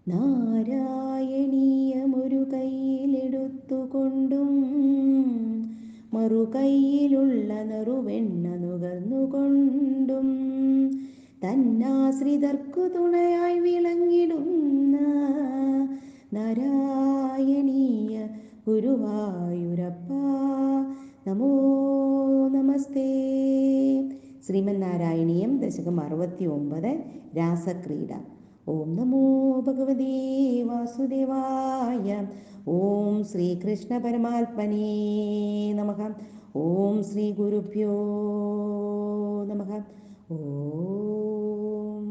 നാരായണീയമൊരു കയ്യിലെടുത്തുകൊണ്ടും മറുകൈയിലുള്ള നറുവെണ്ണ നുകർന്നുകൊണ്ടും തന്നാശ്രിതർക്കു തുണയായി വിളങ്ങിടുന്ന നാരായണീയ ഗുരുവായൂരപ്പ നമോ നമസ്തേ. ശ്രീമന്നാരായണീയം ദശകം 69 രാസക്രീഡ. ഓം നമോ ഭഗവതേ വാസുദേവായ. ഓം ശ്രീകൃഷ്ണ പരമാത്മനേ നമഃ. ഓം ശ്രീ ഗുരുഭ്യോ നമഃ. ഓം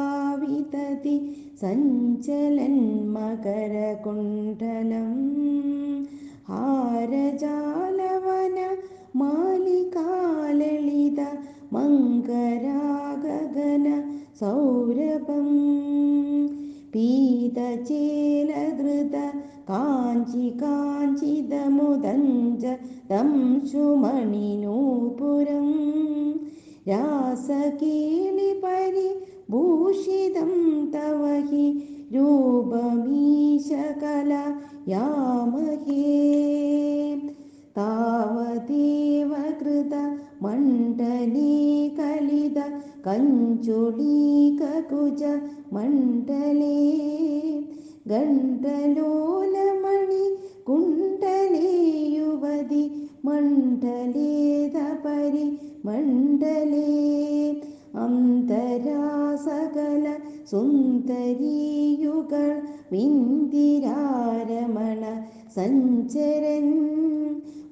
കേശപാശധൃതപിഞ്ചികാവിതതി സഞ്ചലന്മകരകുണ്ഡലം ഹാരജാലവന മാലികാലളിത മങ്കരാഗഗന സൗരഭം പീതചേലധൃത കാഞ്ചികാഞ്ചിതമുദഞ്ച ദംശുമണിനൂപുരം രാസകേളിപരിഭൂഷിതം തവ ഹി രൂപമീശകലയാമഹേ താവദേവ കൃത മണ്ഡലേ കലിത കഞ്ചുളീകകുജ മണ്ഡലേ ഗണ്ഡലോലമണി കുണ്ഡലേ യുവതി മണ്ഡലേദപരി മണ്ഡലേ അന്തരാസകല സുന്ദരീയുകൾ വിന്ദിരാരമണ സഞ്ചരൻ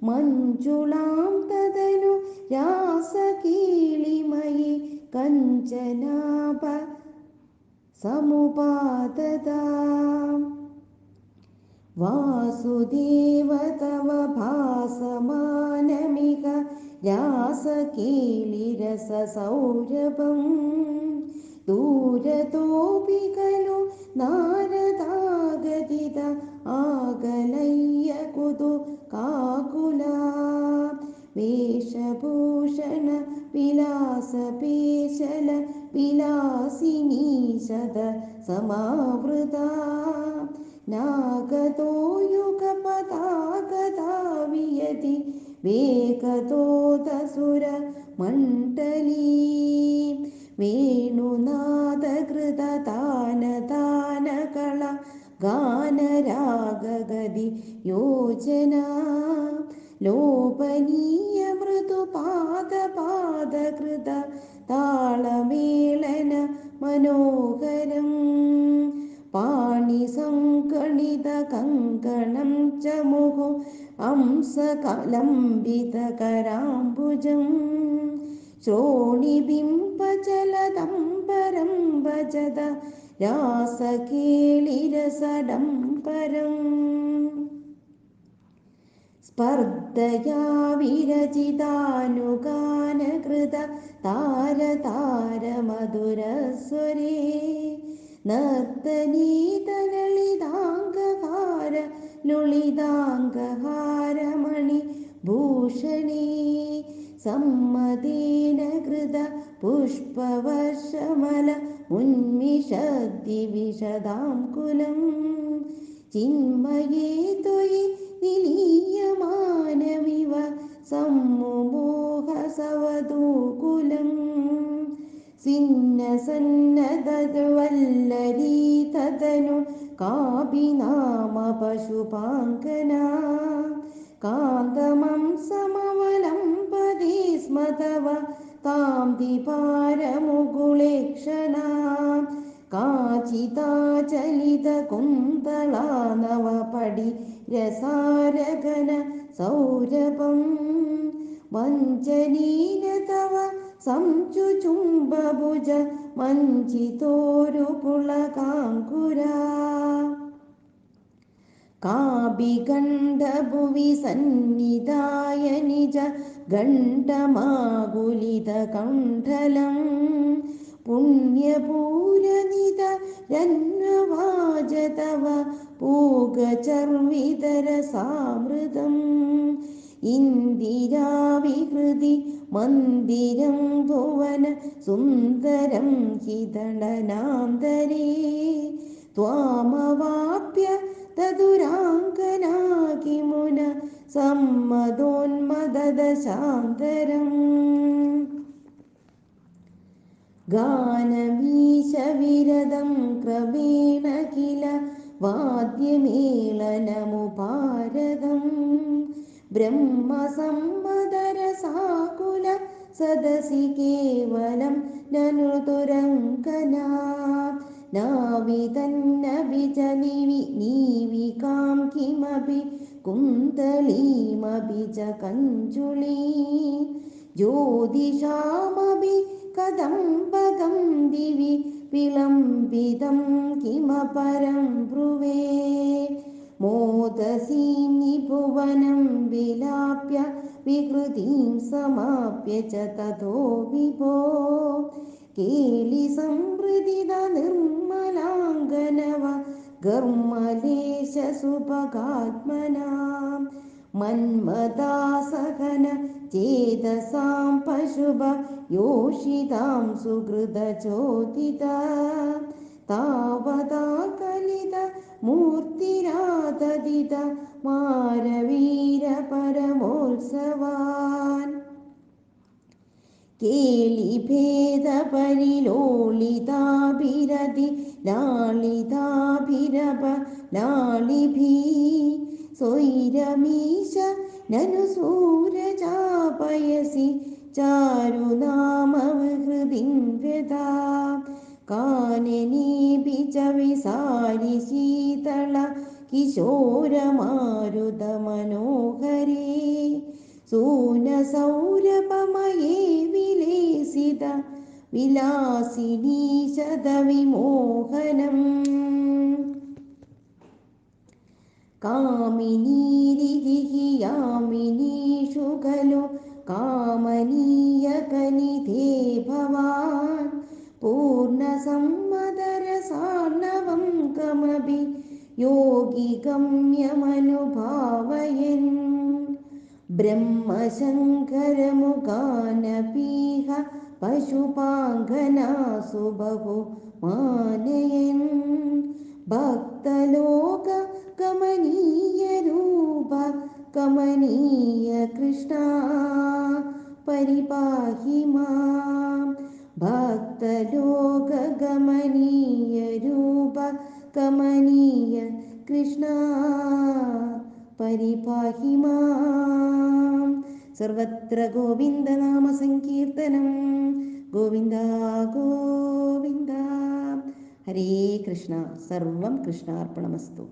മഞ്ജുളാം തദനു രാസകീളിമയി കഞ്ചനാഭ സമുപാദതാം വാസുദേവ തവ ഭാസമാനമിക രാസകേളിരസസൗരഭം ദൂരതോപി ഖലു നാരദാഗതിത ആകലയ്യ കുതുകാകുലാ വേഷഭൂഷണ വിലാസപേശല വിലാസിനീ സദ സമാവൃത നാഗതോ യുഗപതാഗതാവിയതി വേഗതോദസുര മണ്ഡലീ വേണുനാദകൃത താനതാനകള ഗാനരാഗഗതി യോജന ലോപനീയ മൃദുപാദപാദകൃത താളമേളന മനോഹരം പാണിസങ്കണിത കങ്കണം ച മുഹു ഹംസകലംബിത കരാംബുജം ശ്രോണിബിംബചലദംബരം ഭജത രാസകേളിരസഡംബരം സ്പർദ്ധയാ വിരചിതാനുഗാനകൃത താരതാരമധുരസ്വരേ നർത്തനീതലളിതാംഗഹാര ലുളിതാംഗഹാരമണി ഭൂഷണേ സമ്മതേന കൃത പുഷ്പവർഷമല ഉന്മിഷദ്ദിവിശദാംകുലം ചിന്മയേ ത്വയി നിലീയമാനമിവ സമ്മുമോഹസവധൂകുലം സിന്നസന്നതവല്ലരീ തദനു കാപിനാമ പശുപാങ്കനാ കാന്തമം സമവലംബദേ സ്മ തവ കാന്തിഭാരമുകുളേക്ഷണാ കാചിതാചലിത കുന്തളാ നവപടി രസാരഗന സൗരഭം വഞ്ചനീന തവ സംചുചുംബഭുജ മഞ്ചിതോരു പുളകാങ്കുരാ കാഭിഗണ്ഡഭുവി സന്നിധായ നിജ ഗണ്ഡമാകുലിത കണ്ഠലം പുണ്യപൂരനിത രന്വവാജ തവ പൂഗചർവിതര സാമൃതം ഇന്ദിരാവിഹൃതി മന്ദിരം ഭുവന സുന്ദരം ഹിതളനാന്തരേ ത്വാമവാപ്യ തദുരാങ്കനാ കിമുന സമ്മതോന്മദദശാന്തരം ഗാനമീശവിരദം ക്രമേണ കില വാദ്യമേളനമുപാരതം ബ്രഹ്മസമ്മതരസാകുല സദസി കേവലം നനുതുരങ്കനാ നാവിതന്നപി ച നീവികാം കിമപി കുന്തളീമപി ച കഞ്ചുളീം ജ്യോതിഷാമപി കദംബകം ദിവി വിളംബിതം കിമപരം ബ്രുവേ മോദസീം നിഭുവനം വിലാപ്യ വികൃതിം സമാപ്യ ച തതോ വിഭോ കേളിസംവൃതിത നിർമ്മലാംഗനവ ഗർമ്മലേശ സുഭഗാത്മനാം മന്മദാസഹന ചേതസാം പശുഭ യോഷിതാം സുഹൃതചോദിത താവതാ കലിത മൂർത്തിരാതദിത മാരവീര പരമോത്സവാൻ കേളിഭേദപരിലോളിതാഭിരതി ലാളിതാഭിരഭ ലാളിഭീ സ്വൈരമീശ നനു സൂരജാപയസി ചാരുനാമവിഹൃതിം വ്യഥാ കാനനീപി ച വിസാരി ശീതള കിശോരമാരുതമനോഹരേ സൂനസൗരഭമയേ വിലേസിത വിലാസിനീശതവിമോഹനം കാമിനീരിഹി യാമിനീഷു ഖലു കാമനീയകനിധേ ഭവാൻ പൂർണ്ണസമ്മതരസാർണവം കമപി യോഗിഗമ്യമനുഭാവയൻ ബ്രഹ്മശങ്കരമുഖാനപീഹ പശുപാങ്കനാസു ബഹു മാനയൻ ഭക്തലോക കമനീയ രൂപ കമനീയ കൃഷ്ണ പരിപാഹി മാം ഭക്തലോക കമനീയ രൂപ കമനീയ കൃഷ്ണ പരിപാഹി മാം. സർവത്ര ഗോവിന്ദനാമ സങ്കീർത്തനം. ഗോവിന്ദ ഗോവിന്ദ. ഹരേ കൃഷ്ണ. സർവം കൃഷ്ണാർപ്പണമസ്തു.